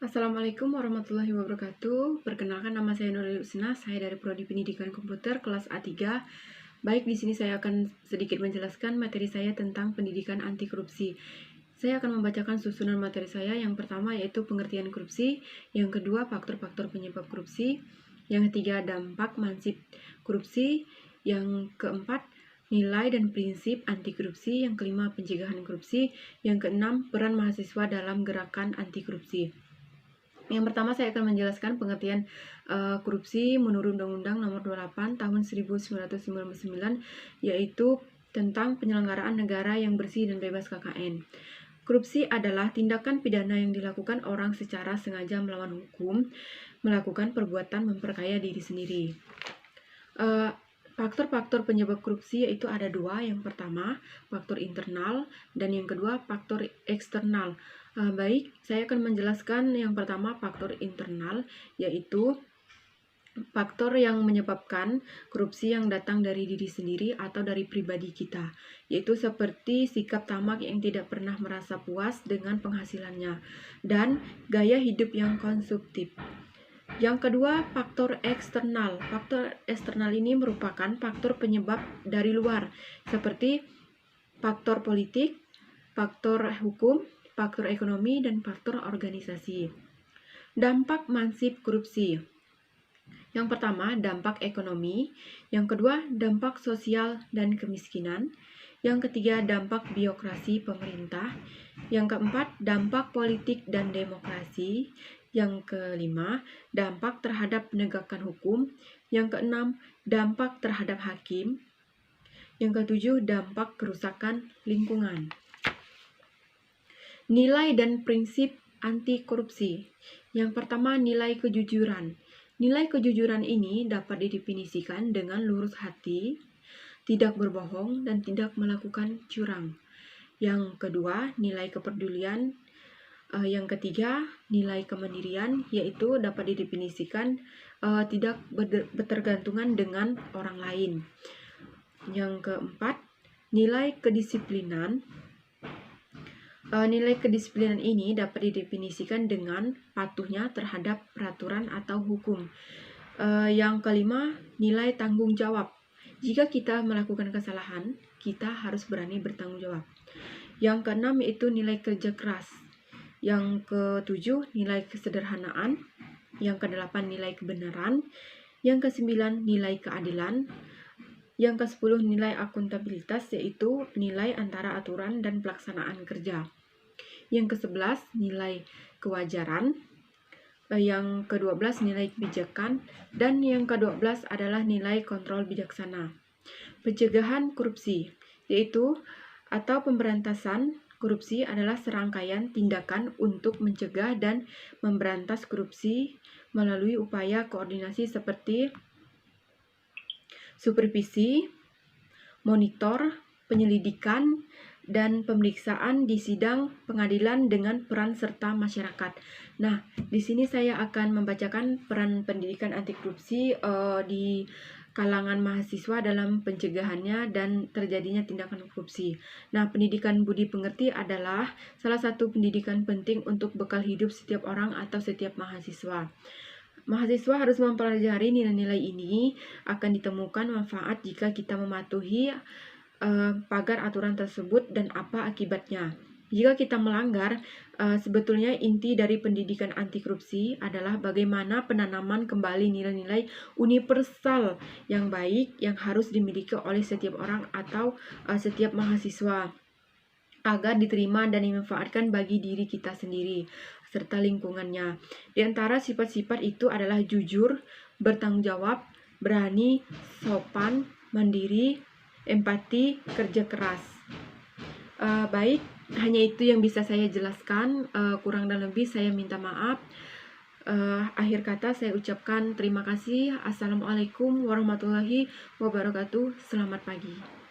Assalamualaikum warahmatullahi wabarakatuh. Perkenalkan, nama saya Nurul Husna, saya dari Prodi Pendidikan Komputer kelas A3. Baik, di sini saya akan sedikit menjelaskan materi saya tentang pendidikan anti korupsi. Saya akan membacakan susunan materi saya. Yang pertama yaitu pengertian korupsi, yang kedua faktor-faktor penyebab korupsi, yang ketiga dampak mansib korupsi, yang keempat nilai dan prinsip anti korupsi, yang kelima pencegahan korupsi, yang keenam peran mahasiswa dalam gerakan anti korupsi. Yang pertama saya akan menjelaskan pengertian korupsi menurut Undang-Undang Nomor 28 Tahun 1999, yaitu tentang penyelenggaraan negara yang bersih dan bebas KKN. Korupsi adalah tindakan pidana yang dilakukan orang secara sengaja melawan hukum, melakukan perbuatan memperkaya diri sendiri. Faktor-faktor penyebab korupsi yaitu ada dua. Yang pertama, faktor internal, dan yang kedua, faktor eksternal. Baik, saya akan menjelaskan yang pertama, faktor internal, yaitu faktor yang menyebabkan korupsi yang datang dari diri sendiri atau dari pribadi kita, yaitu seperti sikap tamak yang tidak pernah merasa puas dengan penghasilannya, dan gaya hidup yang konsumtif. Yang kedua, faktor eksternal. Faktor eksternal ini merupakan faktor penyebab dari luar, seperti faktor politik, faktor hukum, faktor ekonomi, dan faktor organisasi. Dampak mansib korupsi. Yang pertama, dampak ekonomi. Yang kedua, dampak sosial dan kemiskinan. Yang ketiga, dampak birokrasi pemerintah. Yang keempat, dampak politik dan demokrasi. Yang kelima, dampak terhadap penegakan hukum. Yang keenam, dampak terhadap hakim. Yang ketujuh, dampak kerusakan lingkungan. Nilai dan prinsip anti korupsi. Yang pertama, nilai kejujuran. Nilai kejujuran ini dapat didefinisikan dengan lurus hati, tidak berbohong, dan tidak melakukan curang. Yang kedua, nilai kepedulian. Yang ketiga, nilai kemandirian, yaitu dapat didefinisikan tidak bertergantungan dengan orang lain. Yang keempat, nilai kedisiplinan. Nilai kedisiplinan ini dapat didefinisikan dengan patuhnya terhadap peraturan atau hukum. Yang kelima, nilai tanggung jawab. Jika kita melakukan kesalahan, kita harus berani bertanggung jawab. Yang keenam yaitu nilai kerja keras. Yang ketujuh, nilai kesederhanaan. Yang kedelapan, nilai kebenaran. Yang kesembilan, nilai keadilan. Yang kesepuluh, nilai akuntabilitas, yaitu nilai antara aturan dan pelaksanaan kerja. Yang ke-11, nilai kewajaran. Yang ke-12, nilai kebijakan. Dan yang ke-12 adalah nilai kontrol bijaksana. Pencegahan korupsi, yaitu atau pemberantasan korupsi adalah serangkaian tindakan untuk mencegah dan memberantas korupsi melalui upaya koordinasi seperti supervisi, monitor, penyelidikan, dan pemeriksaan di sidang pengadilan dengan peran serta masyarakat. Nah, di sini saya akan membacakan peran pendidikan anti korupsi di kalangan mahasiswa dalam pencegahannya dan terjadinya tindakan korupsi. Nah, pendidikan budi pengerti adalah salah satu pendidikan penting untuk bekal hidup setiap orang atau setiap mahasiswa. Mahasiswa harus mempelajari nilai-nilai ini, akan ditemukan manfaat jika kita mematuhi pagar aturan tersebut dan apa akibatnya. Jika kita melanggar, sebetulnya inti dari pendidikan anti korupsi adalah bagaimana penanaman kembali nilai-nilai universal yang baik yang harus dimiliki oleh setiap orang atau setiap mahasiswa agar diterima dan dimanfaatkan bagi diri kita sendiri serta lingkungannya. Di antara sifat-sifat itu adalah jujur, bertanggung jawab, berani, sopan, mandiri, empati, kerja keras. Baik, hanya itu yang bisa saya jelaskan. Kurang dan lebih saya minta maaf. Akhir kata saya ucapkan terima kasih. Assalamualaikum warahmatullahi wabarakatuh. Selamat pagi.